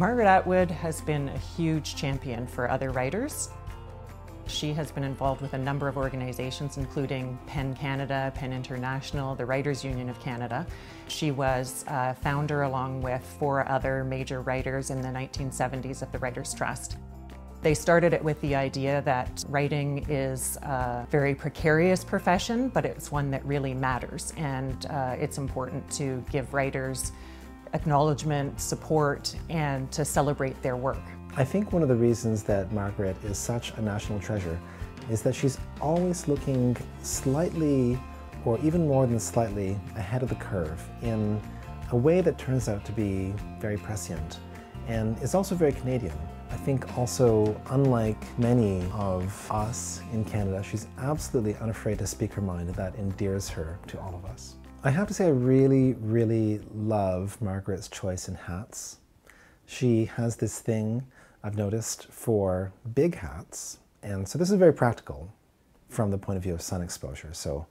Margaret Atwood has been a huge champion for other writers. She has been involved with a number of organizations, including PEN Canada, PEN International, the Writers' Union of Canada. She was founder, along with 4 other major writers in the 1970s, of the Writers' Trust. They started it with the idea that writing is a very precarious profession, but it's one that really matters, and it's important to give writers acknowledgement, support, and to celebrate their work. I think one of the reasons that Margaret is such a national treasure is that she's always looking slightly, or even more than slightly, ahead of the curve in a way that turns out to be very prescient and is also very Canadian. I think also, unlike many of us in Canada, she's absolutely unafraid to speak her mind, and that endears her to all of us. I have to say I really, really love Margaret's choice in hats. She has this thing, I've noticed, for big hats, and so this is very practical from the point of view of sun exposure. So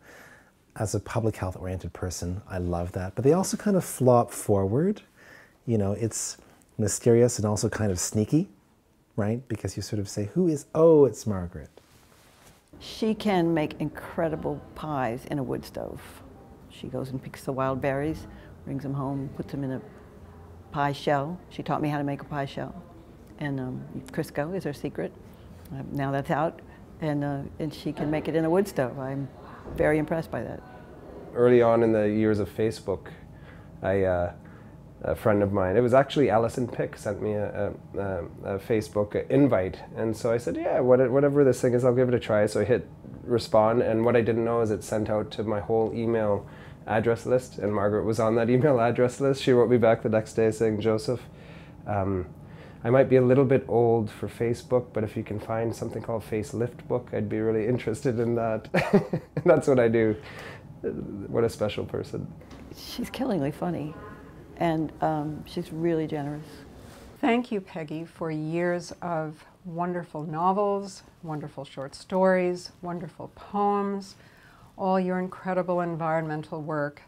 as a public health oriented person, I love that. But they also kind of flop forward. You know, it's mysterious and also kind of sneaky, right? Because you sort of say, who is, oh, it's Margaret. She can make incredible pies in a wood stove. She goes and picks the wild berries, brings them home, puts them in a pie shell. She taught me how to make a pie shell. And Crisco is her secret. Now that's out, and she can make it in a wood stove. I'm very impressed by that. Early on in the years of Facebook, a friend of mine, it was actually Alison Pick, sent me a Facebook invite, and so I said, yeah, whatever this thing is, I'll give it a try. So I hit respond, and what I didn't know is it sent out to my whole email address list, and Margaret was on that email address list. She wrote me back the next day saying, Joseph, I might be a little bit old for Facebook, but if you can find something called Facelift Book, I'd be really interested in that. That's what I do. What a special person. She's killingly funny, and she's really generous. Thank you, Peggy, for years of wonderful novels, wonderful short stories, wonderful poems, all your incredible environmental work,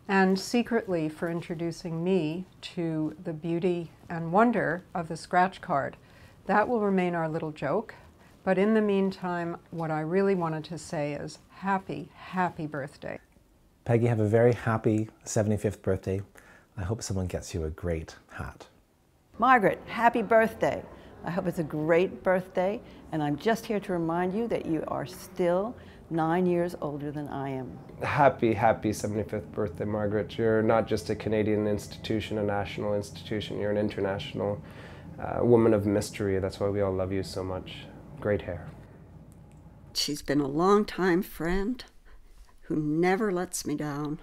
and secretly for introducing me to the beauty and wonder of the scratch card. That will remain our little joke, but in the meantime, what I really wanted to say is happy, happy birthday. Peggy, have a very happy 75th birthday. I hope someone gets you a great hat. Margaret, happy birthday. I hope it's a great birthday, and I'm just here to remind you that you are still 9 years older than I am. Happy, happy 75th birthday, Margaret. You're not just a Canadian institution, a national institution, you're an international woman of mystery. That's why we all love you so much. Great hair. She's been a long-time friend who never lets me down,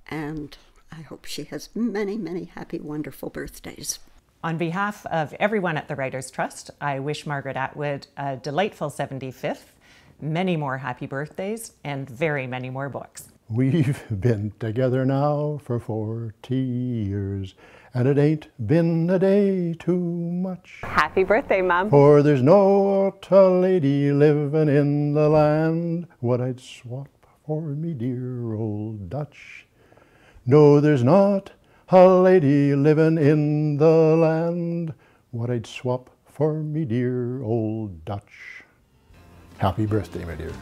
and I hope she has many, many happy, wonderful birthdays. On behalf of everyone at the Writers' Trust, I wish Margaret Atwood a delightful 75th, many more happy birthdays, and very many more books. We've been together now for 40 years, and it ain't been a day too much. Happy birthday, Mom. For there's not a lady living in the land what I'd swap for me dear old Dutch. No, there's not a lady living in the land what I'd swap for me dear old Dutch. Happy birthday, my dear.